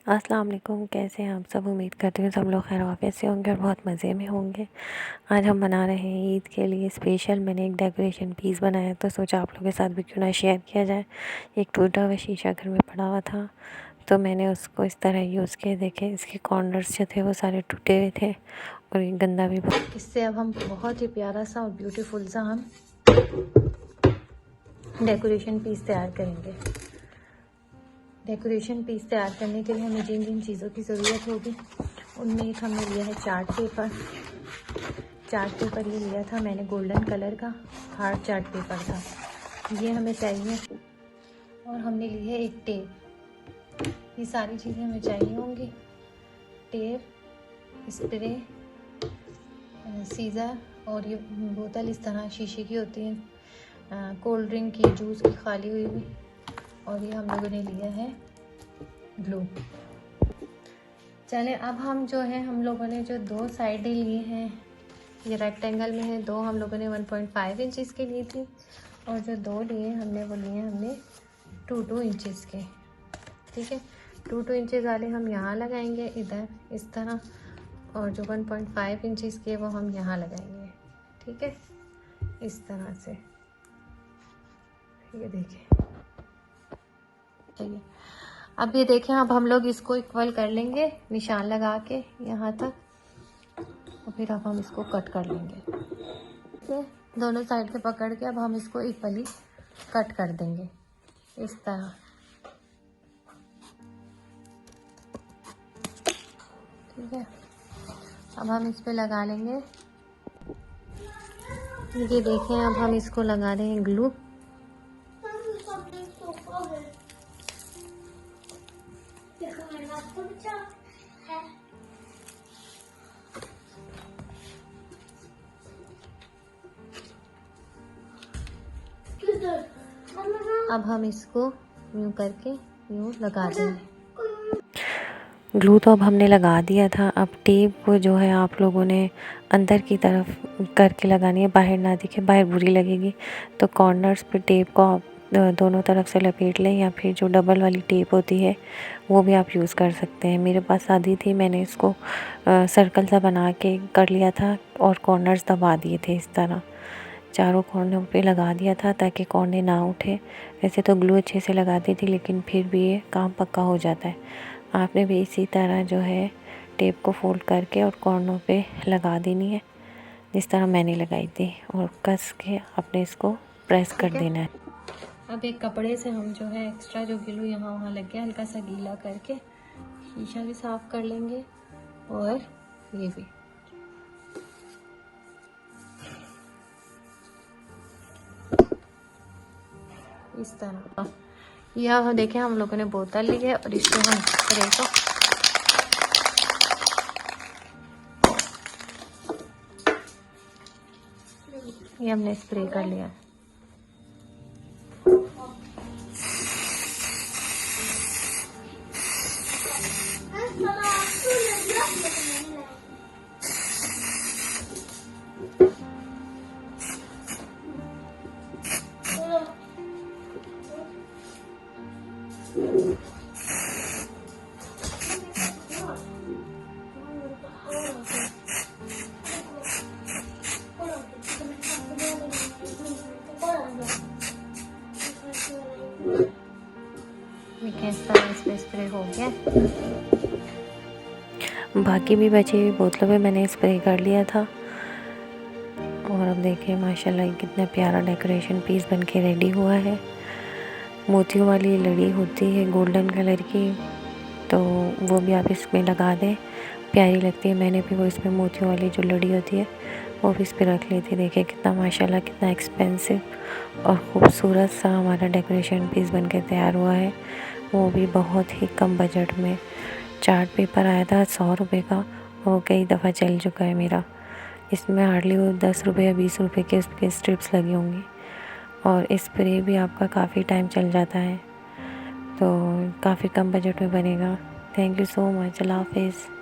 अस्सलाम वालेकुम। कैसे हैं आप सब? उम्मीद करती हूँ सब लोग खैर आफियत से होंगे और बहुत मज़े में होंगे। आज हम बना रहे हैं ईद के लिए स्पेशल। मैंने एक डेकोरेशन पीस बनाया तो सोचा आप लोगों के साथ भी क्यों ना शेयर किया जाए। एक टूटा हुआ शीशा घर में पड़ा हुआ था तो मैंने उसको इस तरह यूज़ किया। देखें इसके कॉर्नर्स जो थे वो सारे टूटे हुए थे और ये गंदा भी बहुत। इससे अब हम बहुत ही प्यारा सा और ब्यूटीफुल सा हम डेकोरेशन पीस तैयार करेंगे। डेकोरेशन पीस तैयार करने के लिए हमें जिन जिन चीज़ों की ज़रूरत होगी उनमें एक हमने लिया है चार्ट पेपर। चार्ट पेपर ये लिया था मैंने गोल्डन कलर का हार्ड चार्ट पेपर था, ये हमें चाहिए। और हमने ली है एक टेप। ये सारी चीज़ें हमें चाहिए होंगी। टेप, स्प्रे, सीज़र और ये बोतल इस तरह शीशे की होती है, कोल्ड ड्रिंक की, जूस की खाली हुई भी। और ये हम लोगों ने लिया है ग्लू। चले अब हम जो है हम लोगों ने जो दो साइडें लिए हैं ये रेक्टेंगल में है, दो हम लोगों ने 1.5 इंचज़ के लिए थी और जो दो लिए हमने वो लिए हमने 2 इंचज़ के। ठीक है, 2 इंचज़ वाले हम यहाँ लगाएंगे इधर इस तरह, और जो 1.5 इंचज़ के वो हम यहाँ लगाएंगे। ठीक है, इस तरह से। ये देखिए, चलिए अब ये देखें, अब हम लोग इसको इक्वल कर लेंगे निशान लगा के यहाँ तक, और फिर अब हम इसको कट कर लेंगे। ठीक है, दोनों साइड से पकड़ के अब हम इसको इक्वली कट कर देंगे इस तरह। ठीक है, अब हम इस पे लगा लेंगे। ये देखें, अब हम इसको लगा रहे हैं ग्लू। अब हम इसको यूँ करके यूँ लगा देंगे। ग्लू तो अब हमने लगा दिया था। अब टेप को जो है आप लोगों ने अंदर की तरफ करके लगानी है, बाहर ना दिखे, बाहर बुरी लगेगी। तो कॉर्नर्स पे टेप को आप दोनों तरफ से लपेट लें, या फिर जो डबल वाली टेप होती है वो भी आप यूज़ कर सकते हैं। मेरे पास आधी थी, मैंने इसको सर्कल सा बना के कर लिया था और कॉर्नर्स दबा दिए थे इस तरह। चारों कोनों पे लगा दिया था ताकि कोने ना उठे। वैसे तो ग्लू अच्छे से लगाती थी लेकिन फिर भी ये काम पक्का हो जाता है। आपने भी इसी तरह जो है टेप को फोल्ड करके और कोनों पे लगा देनी है जिस तरह मैंने लगाई थी, और कस के आपने इसको प्रेस कर देना है। अब एक कपड़े से हम जो है एक्स्ट्रा जो ग्लू यहाँ वहाँ लग गया हल्का सा गीला करके शीशा भी साफ कर लेंगे, और ये भी इस तरह। यह देखें, हम लोगों ने बोतल ली है और इसको हम स्प्रे को ये हमने स्प्रे कर लिया। इस तरह इस पे स्प्रे हो गया। बाकी भी बची हुई बोतलों पे मैंने स्प्रे कर लिया था। और अब देखिए माशाल्लाह कितना प्यारा डेकोरेशन पीस बनके रेडी हुआ है। मोतियों वाली लड़ी होती है गोल्डन कलर की, तो वो भी आप इसमें लगा दें, प्यारी लगती है। मैंने भी वो इसमें मोतियों वाली जो लड़ी होती है वो भी इस पर रख ली थी। देखिए कितना माशाल्लाह कितना एक्सपेंसिव और ख़ूबसूरत सा हमारा डेकोरेशन पीस बनके तैयार हुआ है, वो भी बहुत ही कम बजट में। चार्ट पेपर आया था 100 रुपये का, वो कई दफ़ा चल चुका है मेरा। इसमें हार्डली वो 10 रुपये या 20 रुपये के इसके स्ट्रिप्स लगी होंगी, और स्प्रे भी आपका काफ़ी टाइम चल जाता है, तो काफ़ी कम बजट में बनेगा। Thank you so much. अल्लाह हाफिज़।